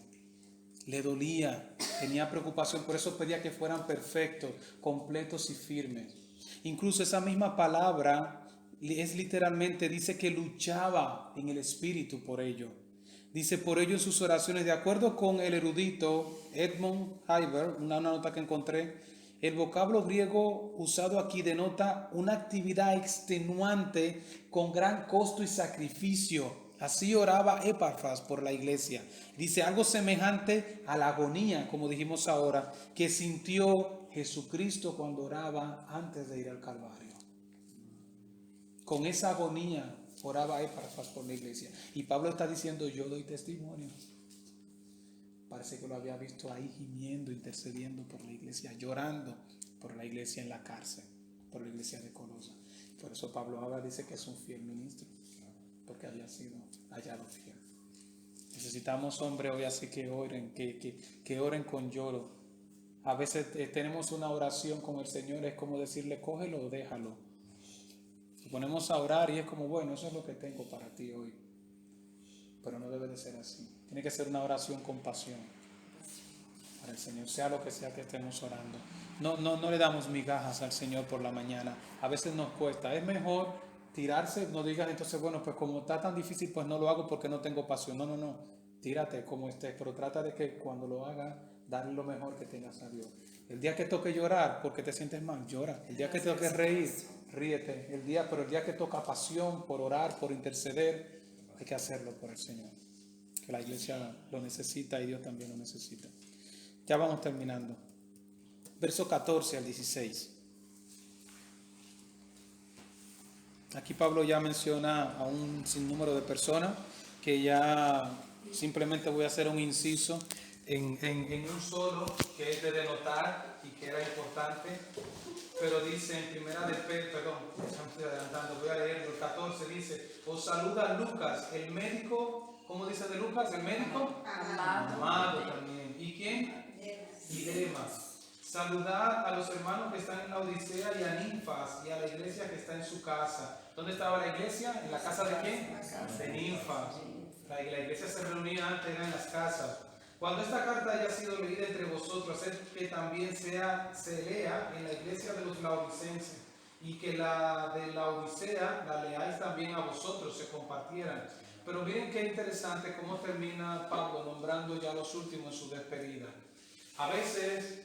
Le dolía, tenía preocupación, por eso pedía que fueran perfectos, completos y firmes. Incluso esa misma palabra es literalmente, dice que luchaba en el espíritu por ello. Dice por ello en sus oraciones, de acuerdo con el erudito Edmund Hieber, una nota que encontré, el vocablo griego usado aquí denota una actividad extenuante con gran costo y sacrificio. Así oraba Epafras por la iglesia. Dice algo semejante a la agonía, como dijimos ahora, que sintió Jesucristo cuando oraba antes de ir al Calvario. Con esa agonía oraba Epafras por la iglesia. Y Pablo está diciendo, yo doy testimonio. Parece que lo había visto ahí gimiendo, intercediendo por la iglesia, llorando por la iglesia en la cárcel, por la iglesia de Colosa. Por eso Pablo ahora dice que es un fiel ministro, porque había sido hallado fiel. Necesitamos hombres hoy así que oren, que oren con lloro. A veces tenemos una oración con el Señor, es como decirle, cógelo o déjalo. Nos ponemos a orar y es como, bueno, eso es lo que tengo para ti hoy. Pero no debe de ser así. Tiene que ser una oración con pasión para el Señor, sea lo que sea que estemos orando. No le damos migajas al Señor por la mañana. A veces nos cuesta. Es mejor tirarse, no digas entonces, bueno, pues como está tan difícil, pues no lo hago porque no tengo pasión. No. Tírate como estés, pero trata de que cuando lo hagas, darle lo mejor que tengas a Dios. El día que toque llorar porque te sientes mal, llora. El día que toque reír, ríete. Pero el día que toca pasión por orar, por interceder, hay que hacerlo por el Señor. Que la iglesia lo necesita y Dios también lo necesita. Ya vamos terminando. Verso 14 al 16. Aquí Pablo ya menciona a un sinnúmero de personas que ya simplemente voy a hacer un inciso en un solo que es de denotar y que era importante, pero dice en primera de Pedro, perdón, ya me estoy adelantando, voy a leer el 14, dice, os saluda Lucas, el médico, ¿cómo dice de Lucas? El médico amado también. ¿Y quién? Y Demas. Saludad a los hermanos que están en la Odisea y a Ninfas y a la iglesia que está en su casa. ¿Dónde estaba la iglesia? ¿En la casa de quién? De Ninfas. La iglesia se reunía antes, era en las casas. Cuando esta carta haya sido leída entre vosotros, haced que también se lea en la iglesia de los laodicenses, y que la de la Odisea la leáis también a vosotros, se compartieran. Pero miren qué interesante cómo termina Pablo nombrando ya los últimos en su despedida. A veces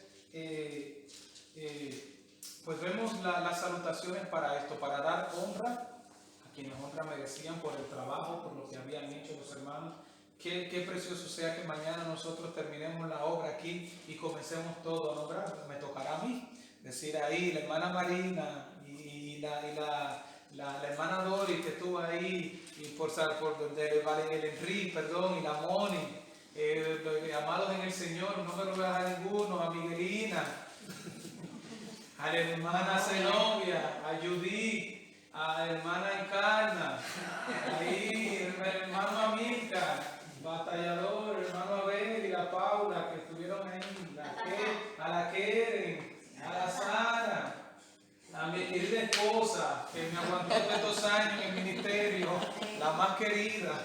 pues vemos las salutaciones para esto, para dar honra a quienes honra merecían por el trabajo, por lo que habían hecho los hermanos. Qué precioso sea que mañana nosotros terminemos la obra aquí y comencemos todo a nombrar. Me tocará a mí decir ahí la hermana Marina y la hermana Dori que estuvo ahí, y por el Enrique, perdón, y la Moni. Amados en el Señor, no me lo voy a dejar ninguno, a Miguelina, a la hermana Zenobia, a Judith, a la hermana Encarna, ahí, el hermano Amica, batallador, el hermano Abel y la Paula que estuvieron ahí, a la Keren, a la Sara, a mi querida esposa que me aguantó todos estos años en el ministerio, la más querida.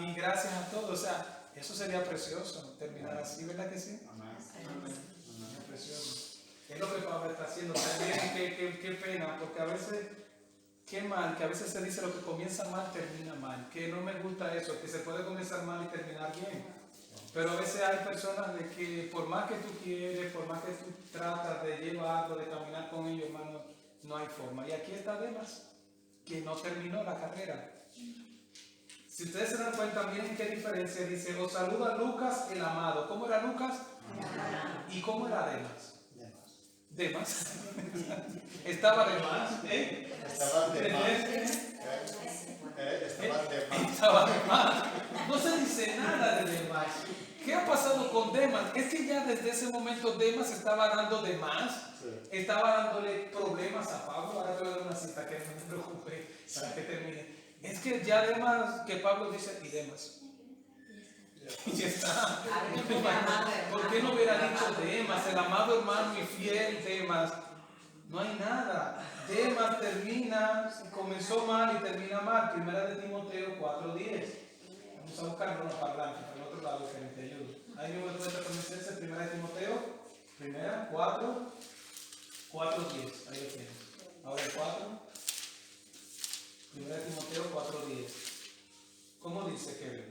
Y gracias a todos, o sea, eso sería precioso, terminar así, ¿verdad que sí? Amén. Es precioso. Es lo que Pablo está haciendo también, qué pena, porque a veces, qué mal, que a veces se dice lo que comienza mal, termina mal, que no me gusta eso, que se puede comenzar mal y terminar bien. Pero a veces hay personas de que por más que tú quieres, por más que tú tratas de llevarlo, de caminar con ellos, hermano, no hay forma. Y aquí está Demas, que no terminó la carrera. Si ustedes se dan cuenta, miren qué diferencia. Dice, os saluda Lucas el amado. ¿Cómo era Lucas? ¿Y cómo era Demas? Demas. Estaba de más. Estaban de más. Estaban de más. Estaba de más. No se dice nada de Demas. ¿Qué ha pasado con Demas? Es que ya desde ese momento Demas estaba dando de más. Estaba dándole problemas a Pablo. Ahora te voy a dar una cita que no me preocupe para que termine. Es que ya Demas, que Pablo dice, y Demas. Y ya está. ¿Por qué no hubiera dicho Demas, el amado hermano y fiel Demas? No hay nada. Demas termina, comenzó mal y termina mal. Primera de Timoteo 4:10. Vamos a buscarlo en para adelante, para el otro lado que te ayudo. Ahí mismo después de conocerse, primera de Timoteo, primera, 4:10. Ahí lo tienes. Ahora el 4. Primera de Timoteo 4:10. ¿Cómo dice Kevin?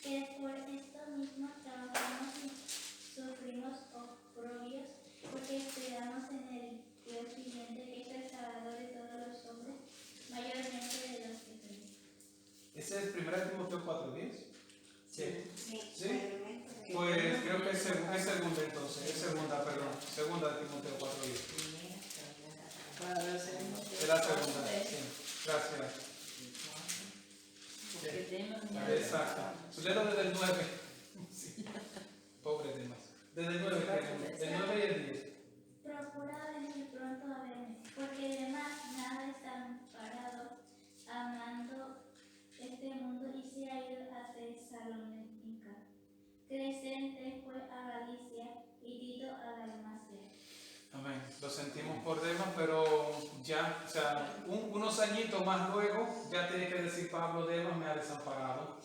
Que por esto mismo trabajamos y sufrimos oprobios, porque esperamos en el Dios viviente, que es el Salvador de todos los hombres, mayormente de los que creen. ¿Ese es 1 Timoteo 4:10? Sí. ¿Sí? Probablemente. Pues creo que es segunda entonces, es segunda de Timoteo 4:10. Es la segunda, sí. Gracias. Porque Demas me Exacto. Léelo desde el 9. Sí. Pobre Demas. Desde el 9, el 9 y el 10. Procura venir pronto a verme, porque además nada está parado, amando este mundo y se ha ido a Tesalónica. Crescente fue a Galicia y Tito a Dalmacia. Amén. Lo sentimos por Demas, pero ya, o sea, unos añitos más luego, ya tiene que decir Pablo, Demas me ha desamparado.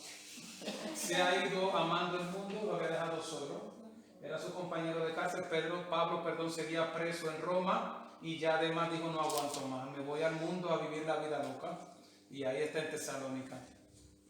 Se ha ido amando el mundo, lo había dejado solo. Era su compañero de cárcel. Pablo, seguía preso en Roma y ya Demas dijo, no aguanto más, me voy al mundo a vivir la vida loca. Y ahí está en Tesalónica.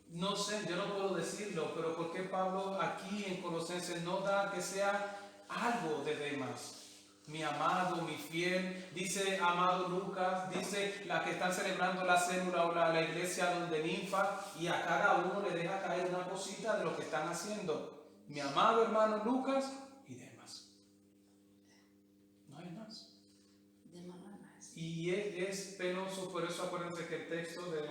No sé, yo no puedo decirlo, pero ¿por qué Pablo aquí en Colosenses no da que sea algo de Demas? Mi amado, mi fiel, dice amado Lucas, dice la que están celebrando la célula o la iglesia donde Ninfa, y a cada uno le deja caer una cosita de lo que están haciendo. Mi amado hermano Lucas y Demas. No hay más. Y es penoso, por eso acuérdense que el texto de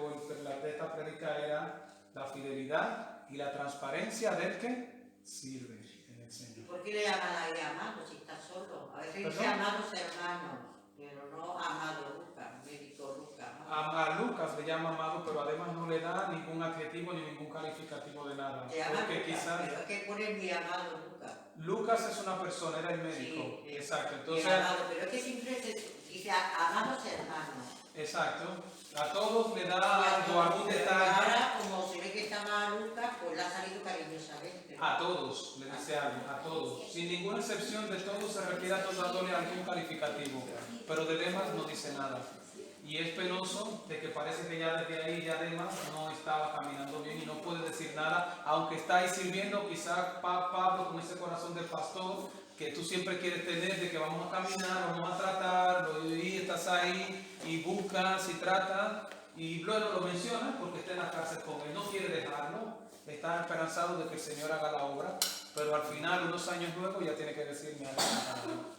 esta prédica era la fidelidad y la transparencia del que sirve en el Señor. ¿Por qué le llaman ahí amado si está solo? A veces dice ¿Perdón? amados hermanos, pero no amado Lucas, médico Lucas. A Lucas le llama amado, pero además no le da ningún adjetivo ni ningún calificativo de nada. Se llama Porque Lucas, quizás pero es que pone mi amado Lucas. Lucas es una persona, era el médico. Sí, Exacto. Mi Entonces, amado, pero es que siempre se dice amados hermanos. exacto. A todos le da Y algo, algún pero detalle. ahora, como se ve que está mal Lucas, pues le ha salido cariñosamente. A todos le dice algo, a todos. Sin ninguna excepción, de todos se refiere a todos dándole algún calificativo. Pero de Demas no dice nada. Y es penoso de que parece que ya desde ahí ya Demas no estaba caminando bien y no puede decir nada, aunque está ahí sirviendo, quizás Pablo con ese corazón de pastor que tú siempre quieres tener, de que vamos a caminar, vamos a tratar, y estás ahí y buscas y tratas, y luego lo mencionas porque está en la cárcel con él, no quiere dejarlo, está esperanzado de que el Señor haga la obra, pero al final, unos años luego, ya tiene que decirme algo.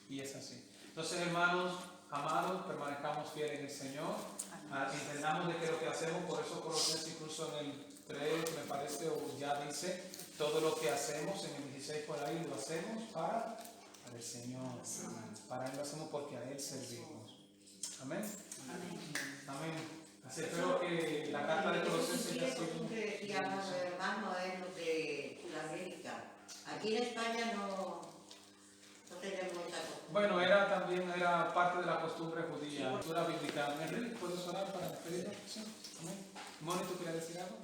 Y es así. Entonces, hermanos, amados, permanezcamos fieles en el Señor. Entendamos de que lo que hacemos, por eso Colosenses incluso en el 3, me parece, o ya dice, todo lo que hacemos, en el 16 por ahí, lo hacemos para el Señor. Para Él lo hacemos porque a Él servimos. Amén. Amén. Así espero que la carta de Colosenses ya Eso que decíamos, hermano, es lo de Sudamérica. Aquí en España no tenemos esa costumbre. Bueno, era parte de la costumbre judía, cultura bíblica. Enrique, ¿puedes orar para despedirnos? Sí. Amén. Moni, ¿tú quieres decir algo?